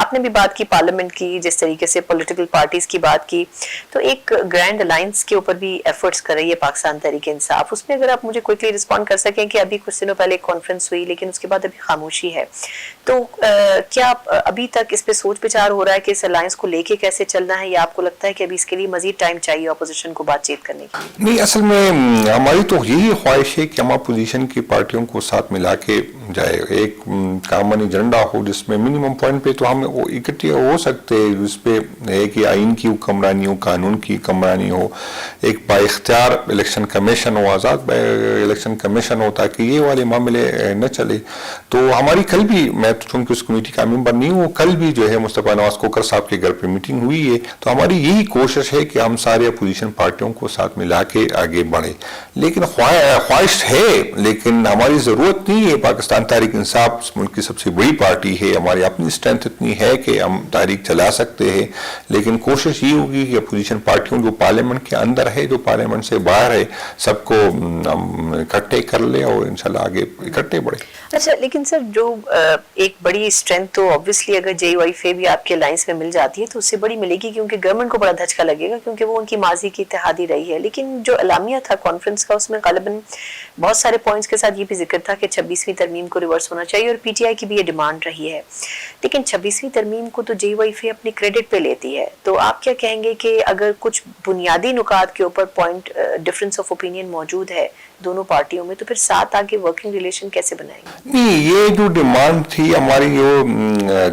آپ نے بھی بات کی پارلیمنٹ کی، جس طریقے سے پولیٹیکل پارٹیز کی بات کی، تو ایک گرینڈ الائنس کے اوپر بھی ایفرٹس کر رہی ہے پاکستان تحریک انصاف. اس میں اگر آپ مجھے کوئکلی رسپونڈ کر سکیں کہ ابھی کچھ دنوں پہلے ایک کانفرنس ہوئی لیکن اس کے بعد ابھی خاموشی ہے، تو کیا ابھی تک اس پہ سوچ بچار ہو رہا ہے کہ اس الائنس کو لے کے کیسے چلنا ہے، یا آپ کو لگتا ہے کہ ابھی اس کے لیے مزید ٹائم چاہیے اپوزیشن کو بات چیت کرنے کے لیے؟ نہیں، اصل میں ہماری تو یہی خواہش ہے کہ ہم اپوزیشن کی پارٹیوں کو ساتھ ملا کے جائے، ایک کامن ایجنڈا ہو جس میں منیمم پوائنٹ پہ تو ہم اکٹھے ہو سکتے ہیں، جس پہ ایک آئین کی حکمرانی ہو، قانون کی حکمرانی ہو، ایک با اختیار الیکشن کمیشن ہو، آزاد الیکشن کمیشن ہو، تاکہ یہ والے معاملے نہ چلے. تو ہماری کل بھی، میں چونکہ اس کمیٹی کا ممبر نہیں ہوں، کل بھی جو ہے مصطفیٰ نواز کھوکھر صاحب کے گھر پہ میٹنگ ہوئی ہے. تو ہماری یہی کوشش ہے کہ ہم سارے اپوزیشن پارٹیوں کو ساتھ ملا کے آگے بڑھیں. لیکن خواہش ہے، لیکن ہماری ضرورت نہیں ہے. پاکستان تحریک انصاف اس ملک کی سب سے بڑی پارٹی ہے، ہماری اپنی اسٹرینتھ اتنی ہے کہ ہم تحریک چلا سکتے ہیں. لیکن کوشش یہ ہوگی کہ اپوزیشن پارٹیوں جو پارلیمنٹ کے اندر ہے، جو پارلیمنٹ سے باہر ہے، سب کو ہم اکٹھے کر لیں اور انشاءاللہ آگے اکٹھے بڑھیں. اچھا، لیکن سر جو ایک بڑی اسٹرینتھ تو آبویسلی اگر جے وائی فے بھی آپ کے الائنس میں مل جاتی ہے تو اس سے بڑی ملے گی، کیونکہ گورنمنٹ کو بڑا دھچکا لگے گا، کیونکہ وہ ان کی ماضی کی اتحادی رہی ہے. لیکن جو اعلامیہ تھا کانفرنس کا، اس میں غالباً بہت سارے پوائنٹس کے ساتھ یہ بھی ذکر تھا کہ 26ویں ترمیم کو ریورس ہونا چاہیے، اور پی ٹی آئی کی بھی یہ ڈیمانڈ رہی ہے. لیکن 26ویں ترمیم کو تو جے وائی فے اپنے کریڈٹ پہ لیتی ہے. تو آپ کیا کہیں گے کہ اگر کچھ بنیادی نکات کے اوپر پوائنٹ ڈفرنس آف اوپینین موجود ہے دونوں پارٹیوں میں، تو پھر ساتھ آگے ورکنگ ریلیشن کیسے بنائیں گے؟ نہیں، یہ جو ڈیمانڈ تھی ہماری،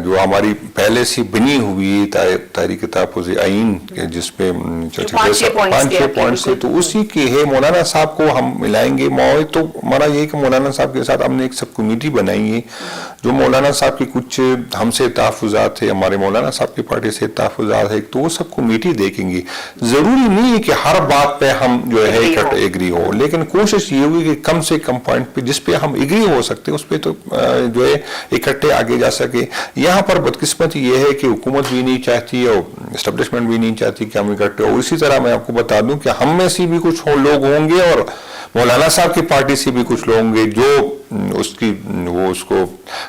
جو ہماری پہلے سے بنی ہوئی تحریک تحفظ آئین، جس پہ 5-6 پوائنٹس تھے، تو اسی کے ہے. مولانا صاحب کو ہم ملائیں گے. تو ہمارا یہ کہ مولانا صاحب کے ساتھ ہم نے ایک سب کمیٹی بنائی ہے، جو مولانا صاحب کے کچھ ہم سے تحفظات ہیں، ہمارے مولانا صاحب کی پارٹی سے تحفظات ہیں، تو وہ سب کمیٹی دیکھیں گے. ضروری نہیں ہے کہ ہر بات پہ ہم جو ہے ایگری ہو، لیکن کوشش یہ ہوگی کہ کم سے کم پوائنٹ پہ جس پہ ہم ایگری ہو سکتے اس پہ تو جو ہے اکٹھے آگے جا سکے. یہاں پر بدقسمتی یہ ہے کہ حکومت بھی نہیں چاہتی اور اسٹیبلشمنٹ بھی نہیں چاہتی کہ ہم اکٹھے ہو. اسی طرح میں آپ کو بتا دوں کہ ہم میں سے بھی کچھ لوگ ہوں گے اور مولانا صاحب کی پارٹی سے بھی کچھ لوگ ہوں گے جو اس کو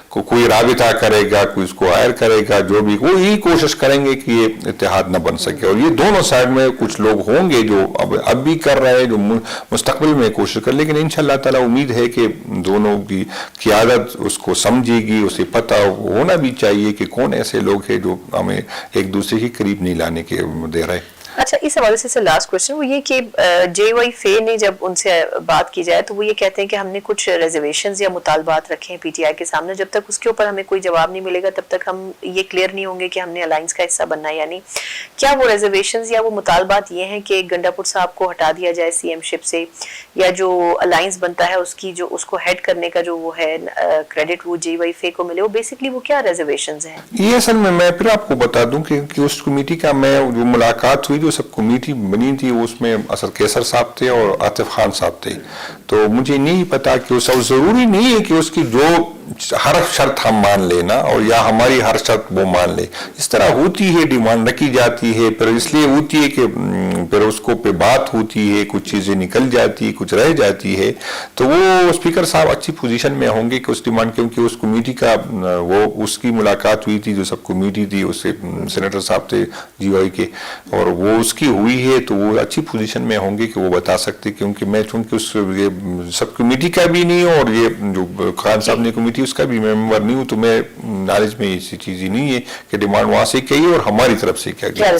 کوئی رابطہ کرے گا، کوئی اس کو ہائر کرے گا، جو بھی وہ یہی کوشش کریں گے کہ یہ اتحاد نہ بن سکے. اور یہ دونوں سائڈ میں کچھ لوگ ہوں گے جو اب بھی کر رہے ہیں، جو مستقبل میں کوشش کر. لیکن انشاءاللہ تعالیٰ امید ہے کہ دونوں کی قیادت اس کو سمجھے گی. اسے پتہ ہونا بھی چاہیے کہ کون ایسے لوگ ہیں جو ہمیں ایک دوسرے کے قریب نہیں لانے کے دے رہے. اچھا، اس حوالے سے لاسٹ کوشچن وہ یہ کہ جے وائی فے نے جب ان سے بات کی جائے تو وہ یہ کہتے ہیں کہ ہم نے کچھ ریزرویشنز یا مطالبات رکھے ہیں پی ٹی آئی کے سامنے، جب تک اس کے اوپر ہمیں کوئی جواب نہیں ملے گا تب تک ہم یہ کلیئر نہیں ہوں گے کہ ہم نے الائنس کا حصہ بننا ہے. یعنی کیا وہ ریزرویشنز یا وہ مطالبات یہ ہیں کہ گنڈا پور صاحب کو ہٹا دیا جائے سی ایم شپ سے، یا جو الائنس بنتا ہے اس کی جو اس کو ہیڈ کرنے کا جو وہ ہے کریڈٹ وہ جے وائی فے کو ملے، وہ بیسکلی وہ کیا ریزرویشنز ہیں؟ یہ اصل میں پھر آپ کو بتا دوں کہ اس کمیٹی کا میں جو ملاقات ہوئی، جو سب کمیٹی بنی تھی، اس میں اسد کیسر صاحب تھے اور عاطف خان صاحب تھے. تو مجھے نہیں پتا کہ ضروری نہیں ہے کہ اس کی جو ہر شرط ہم مان لینا اور یا ہماری ہر شرط وہ مان لے. اس طرح ہوتی ہے، ڈیمانڈ رکھی جاتی ہے، پھر اس لیے ہوتی ہے کہ پھر اس کو پہ بات ہوتی ہے، کچھ چیزیں نکل جاتی ہے، کچھ رہ جاتی ہے. تو وہ اسپیکر صاحب اچھی پوزیشن میں ہوں گے کہ اس ڈیمانڈ، کیونکہ اس کمیٹی کا اس کی ملاقات ہوئی تھی، جو سب کمیٹی تھی، اس سے سینیٹر صاحب تھے جی وائی کے، اور وہ اس کی ہوئی ہے، تو وہ اچھی پوزیشن میں ہوں گے کہ وہ بتا سکتے. کیونکہ میں چونکہ اس سب کمیٹی کا بھی نہیں ہوں اور یہ جو خان صاحب نے کمیٹی اس کا بھی ممبر نہیں ہوں، تو میں نالج میں ایسی چیز ہی نہیں ہے کہ ڈیمانڈ وہاں سے کہی اور ہماری طرف سے کیا گیا.